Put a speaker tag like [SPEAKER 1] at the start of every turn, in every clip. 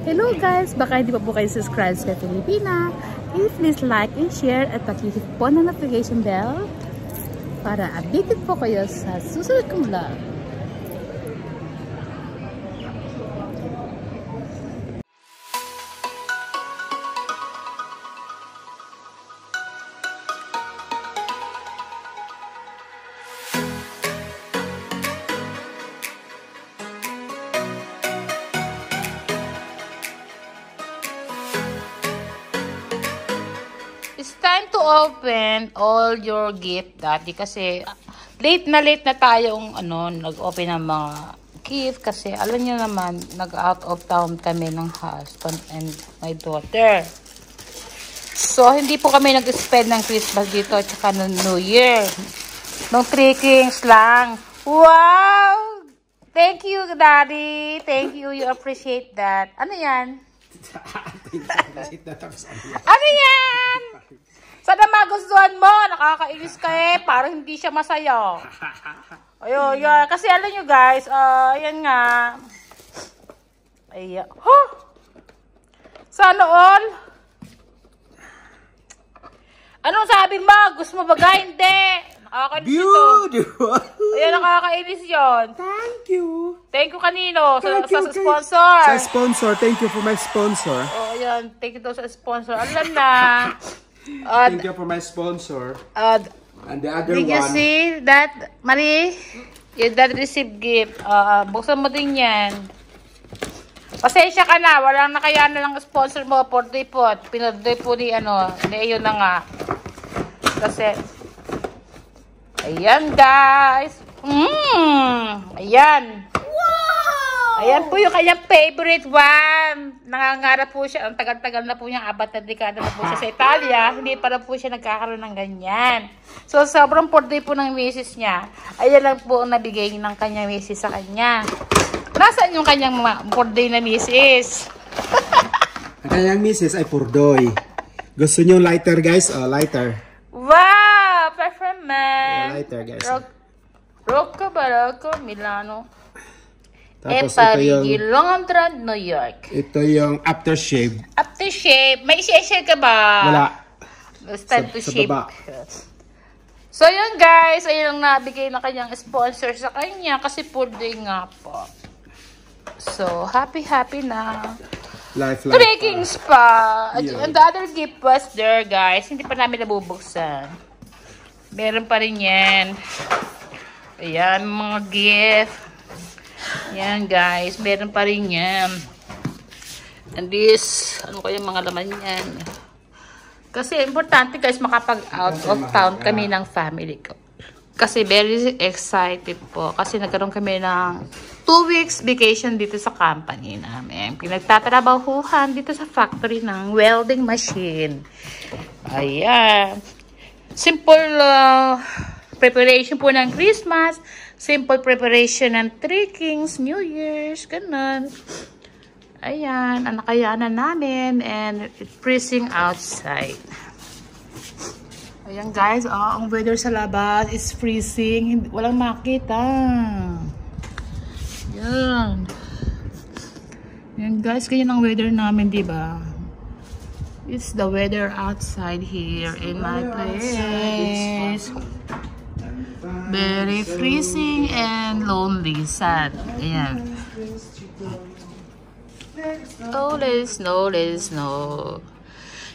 [SPEAKER 1] Hello guys! Baka hindi pa po kayo subscribe sa Filipina. Please like and share at pakihit po ng notification bell para updated po kayo sa susunod kong vlog.
[SPEAKER 2] It's time to open all your gift, Daddy, kasi late na tayong nag-open ng mga gift kasi alam niyo naman, nag-out of town kami ng husband and my daughter. So, hindi po kami nag-spend ng Christmas dito at saka ng New Year. Nung 3 Kings lang. Wow! Thank you, Daddy. Thank you. You appreciate that. Ano yan? Ano yan? Sana magustuhan mo. Nakakainis ka eh. Parang hindi siya masaya. Ayun, yan. Kasi alam nyo guys, ayan nga. Ayan. Huh! Sana all? Anong sabi mo? Gusto mo ba? Hindi. Nakakainis ito. Ayan, nakakainis yun.
[SPEAKER 3] Thank you.
[SPEAKER 2] Thank you kanino? Sa sponsor.
[SPEAKER 3] Sa sponsor. Thank you for my sponsor.
[SPEAKER 2] Oh, ayan. Thank you daw sa sponsor. Alam na.
[SPEAKER 3] Thank you for my sponsor. And the other
[SPEAKER 2] did
[SPEAKER 3] one.
[SPEAKER 2] you see that, Marie? Your dad received gift. Buksan mo din yan. Pasensya ka na. Walang nakayana ng sponsor mo. Portoy po. Pinodoy po ni ayun na nga. Kasi, ayan guys. Ayan. Ayan po yung kanyang favorite one. Nangangarap po siya. Ang tagal-tagal na po niya. 4 na dekada na po siya sa Italia. Hindi pa na po siya nagkakaroon ng ganyan. So, sobrang birthday po ng misis niya. Ayan lang po ang nabigay ng kanyang misis sa kanya. Nasaan yung kanyang birthday na misis?
[SPEAKER 3] Ang kanyang misis ay purdoy. Gusto niyo lighter guys? Lighter.
[SPEAKER 2] Wow! Performance!
[SPEAKER 3] Lighter guys.
[SPEAKER 2] Rocco Barocco Milano.
[SPEAKER 3] Tapos
[SPEAKER 2] Parigi, Londra, New York.
[SPEAKER 3] Ito yung aftershave.
[SPEAKER 2] Aftershave. May i-share ka ba?
[SPEAKER 3] Wala.
[SPEAKER 2] It's time to shave.
[SPEAKER 3] Baba.
[SPEAKER 2] So, yun guys. Ayun ang nabigay na kanyang sponsor sa kanya. Kasi full day nga po. So, happy na.
[SPEAKER 3] Life.
[SPEAKER 2] 3 Kings pa. And the other gift was there guys. Hindi pa namin nabubuksan. Meron pa rin yan. Ayan, mga gift. Yan guys, meron pa rin yan. And this, ano kaya mga laman yan? Kasi importante guys, makapag-out of town kami ng family ko. Kasi very excited po. Kasi nagkaroon kami ng 2 weeks vacation dito sa company namin. Pinagtatrabahuhan dito sa factory ng welding machine. Ayan. Simple preparation po ng Christmas. Simple preparation ng 3 Kings, New Year's, ganun. Ayan, ang nakayanan namin and it's freezing outside. Ayan guys, ang weather sa labas is freezing. Walang makita. Ayan. Ayan guys, ganyan ang weather namin, diba? It's the weather outside here in my place. Very freezing and lonely, sad. Ayan. Snow.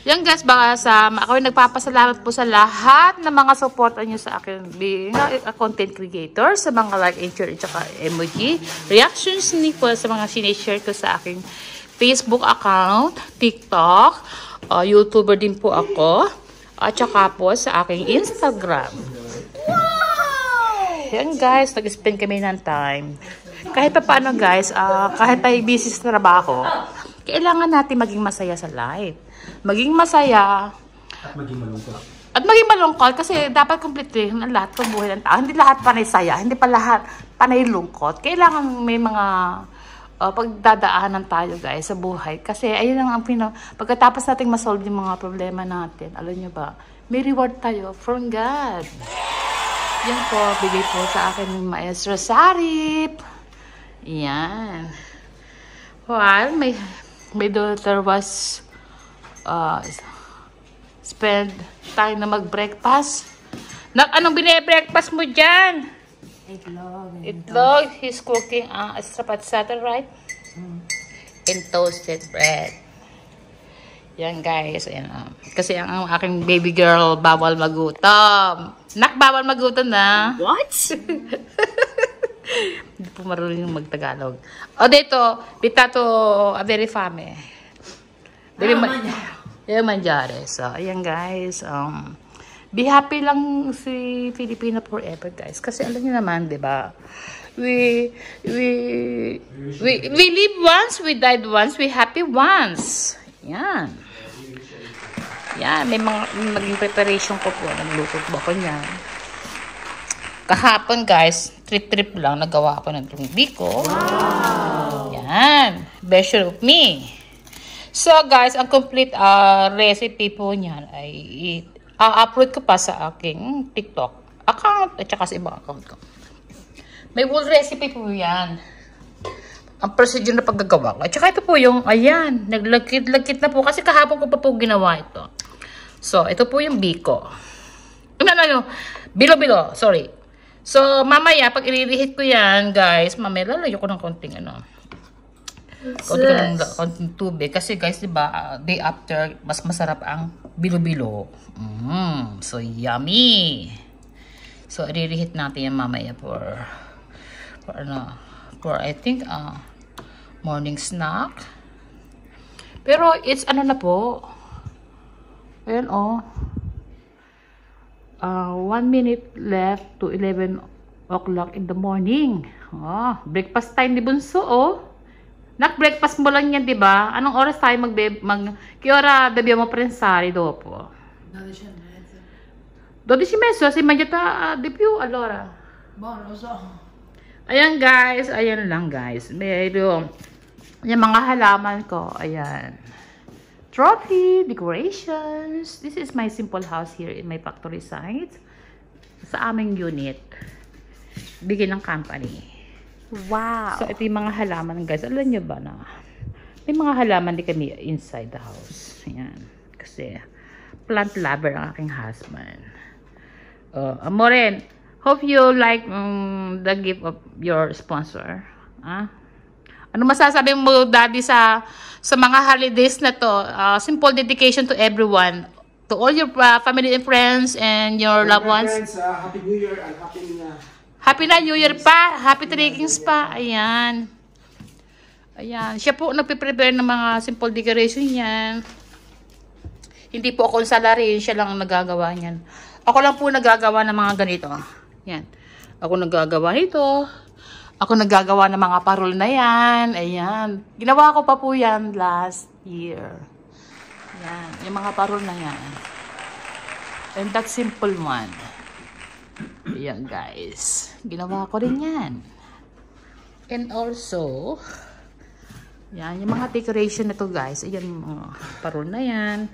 [SPEAKER 2] Yan guys, baka ako yung nagpapasalamat po sa lahat ng mga supporter nyo sa akin being a content creator, sa mga like and share at saka emoji. Reactions ni po sa mga sinishare ko sa aking Facebook account, TikTok, YouTuber din po ako, at saka po sa aking Instagram. Yan guys, nag-spend kami ng time. Kahit pa paano guys, kahit tayo busy sa trabaho, kailangan natin maging masaya sa life. Maging masaya.
[SPEAKER 3] At maging malungkot.
[SPEAKER 2] At maging malungkot kasi dapat complete ng lahat ng buhay ng tao. Hindi lahat panay saya, hindi pa lahat panay lungkot. Kailangan may mga pagdadaanan tayo guys sa buhay. Kasi ayun ang pagkatapos nating masolve yung mga problema natin, alam nyo ba, may reward tayo from God. Yan po, bigay po sa akin ng Maestro Sarip. Yan. Well, may my daughter was spend time na mag-breakfast. Anong bine-breakfast mo dyan? Itlog. He's cooking stracciatella, right? And toasted bread. Yan guys. Ayan, kasi ang aking baby girl bawal magutom. Bawal magutom na.
[SPEAKER 1] What?
[SPEAKER 2] Hindi po marunong mag-Tagalog. O dito, pitato very fame. Very manjare. So, ayan guys. Be happy lang si Filipina forever guys. Kasi alam niyo naman, 'di ba? We live once, we died once, we happy once. Yan. Yan, may naging preparation ko po. Nagluto po ako niyan. Kahapon guys, trip lang nagawa ako ng biko. Wow. Yan, version of me. So guys, ang complete recipe po niyan ay upload ko pa sa aking TikTok account at saka sa ibang account ko. May full recipe po yan. Ang procedure na paggagawa ko. At saka ito po yung, ayan, naglagkit na po. Kasi kahapon ko pa po ginawa ito. So, ito po yung biko. Bilo-bilo, sorry. So, mamaya, pag ililihit ko yan, guys, mamaya lalayo ko ng konting, konting tubig. Kasi guys, diba, day after, mas masarap ang bilo-bilo. So, yummy. So, i-reheat natin yan mamaya for I think, morning snack. Pero, it's na po. Ayan, 1 minute left to 11 o'clock in the morning. Breakfast time ni Bunso, Breakfast mo lang yan, diba? Anong oras tayo che ora dobbiamo pensare dopo? 12:30, si mangiata di più, allora.
[SPEAKER 1] Buono, lo so.
[SPEAKER 2] Ayan guys, ayan lang guys. Medyo, yung mga halaman ko, ayan. Trophy, decorations. This is my simple house here in my factory site. Sa aming unit. Bigay ng company.
[SPEAKER 1] Wow.
[SPEAKER 2] So, ito yung mga halaman guys. Alam nyo ba na may mga halaman din kami inside the house. Ayan. Kasi, plant lover ang aking husband. Amoren, hope you like the gift of your sponsor. Ano masasabi mo, Daddy, sa mga holidays na to? Simple dedication to everyone. To all your family and friends and your loved ones.
[SPEAKER 3] Friends, Happy New Year and
[SPEAKER 2] Happy na New Year pa. Happy Trekings pa. Ayan. Ayan. Siya po nagpe-prepare ng mga simple decoration yan. Hindi po ako salary. Siya lang ang nagagawa niyan. Ako lang po nagagawa ng mga ganito. Yan. Ako nagagawa nito. Ako nagagawa ng mga parol na yan. Ayan. Ginawa ko pa po yan last year. Yan. Yung mga parol na yan. And that simple one. Ayan guys. Ginawa ko rin yan. And also, yan. Yung mga decoration na to guys. Ayan yung mga parol na yan.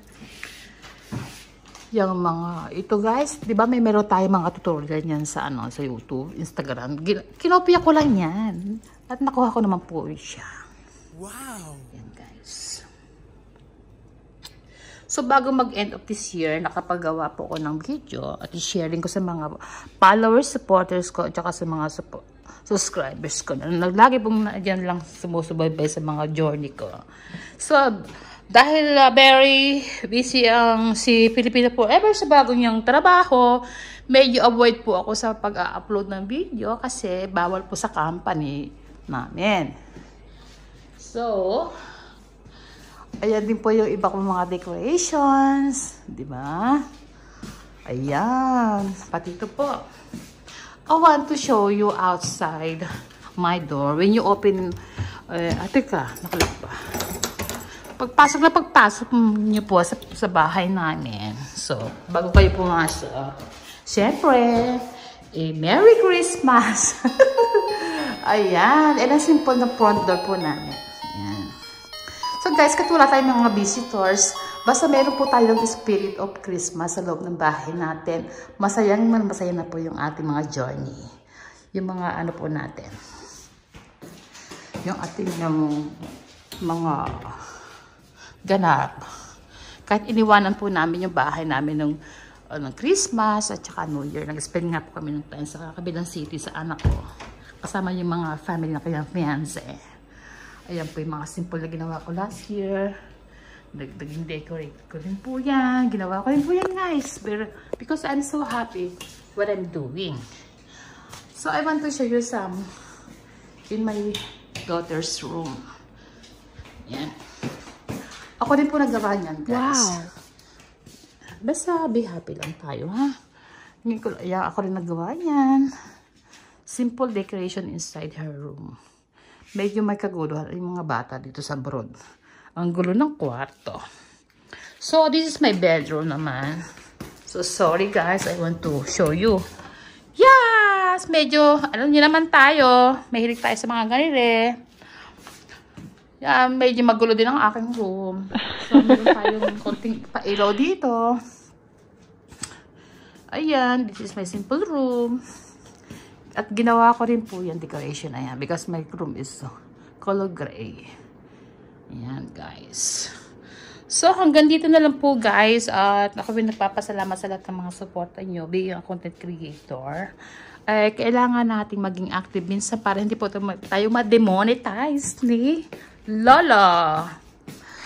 [SPEAKER 2] Yung mga, ito guys, di ba meron tayo mga tutorial yan sa sa YouTube, Instagram. Kinopia ko lang yan. At nakuha ko naman po siya.
[SPEAKER 3] Wow!
[SPEAKER 2] Yan guys. So bago mag-end of this year, nakapagawa po ko ng video at i-sharing ko sa mga followers, supporters ko, at saka sa mga subscribers ko. Naglagi pong dyan lang sumusubaybay sa mga journey ko. So, dahil very busy si Filipina Forever sa bago niyang trabaho, medyo avoid po ako sa pag-upload ng video kasi bawal po sa company namin. So, ayan din po yung iba kong mga decorations, di ba? Ayan, pati ito po. I want to show you outside my door. When you open, teka, nakalap pa. Pagpasok niyo po sa bahay namin. So, bago kayo pumasok, syempre, Merry Christmas! Ayan. And ang simple na front door po namin. Ayan. So guys, katulad tayo ng mga visitors, basta meron po tayong spirit of Christmas sa loob ng bahay natin. Masaya na po yung ating mga journey. Yung mga po natin. Yung ating mga ganap. Kahit iniwanan po namin yung bahay namin ng Christmas at saka New Year. Nag-spend nga po kami ng time sa kabilang city sa anak ko. Kasama yung mga family ng kanyang fiancé. Ayan po yung mga simple na ginawa ko last year. Naging decorate ko rin po yan. Ginawa ko rin po yan, guys. Because I'm so happy what I'm doing. So, I want to show you some in my daughter's room. Yan. Ako din po nagawa niyan, guys. Wow! Basta be happy lang tayo, ha? Ako rin nagawa niyan. Simple decoration inside her room. Medyo may kaguluhan yung mga bata dito sa abroad. Ang gulo ng kwarto. So, this is my bedroom naman. So, sorry guys, I want to show you. Yes! Medyo, alam niyo naman tayo. Mahilig tayo sa mga ganire. Yan, medyo magulo din ang aking room. So, meron tayong konting pailaw dito. Ayan, this is my simple room. At ginawa ko rin po yung decoration na yan because my room is color gray. Ayan, guys. So, hanggang dito na lang po, guys. At ako rin nagpapasalamat sa lahat ng mga supporta nyo being a content creator. Kailangan nating maging active minsan para hindi po tayo ma-demonetize ni Lola.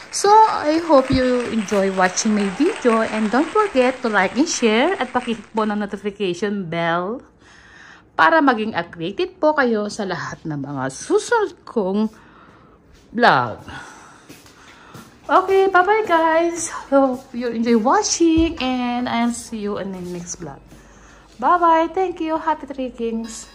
[SPEAKER 2] So, I hope you enjoy watching my video and don't forget to like and share at pakihit po ng notification bell para maging updated po kayo sa lahat ng mga susunod kong vlog. Okay, bye-bye guys. Hope you enjoy watching and I'll see you in the next vlog. Bye-bye. Thank you. Happy Three Kings.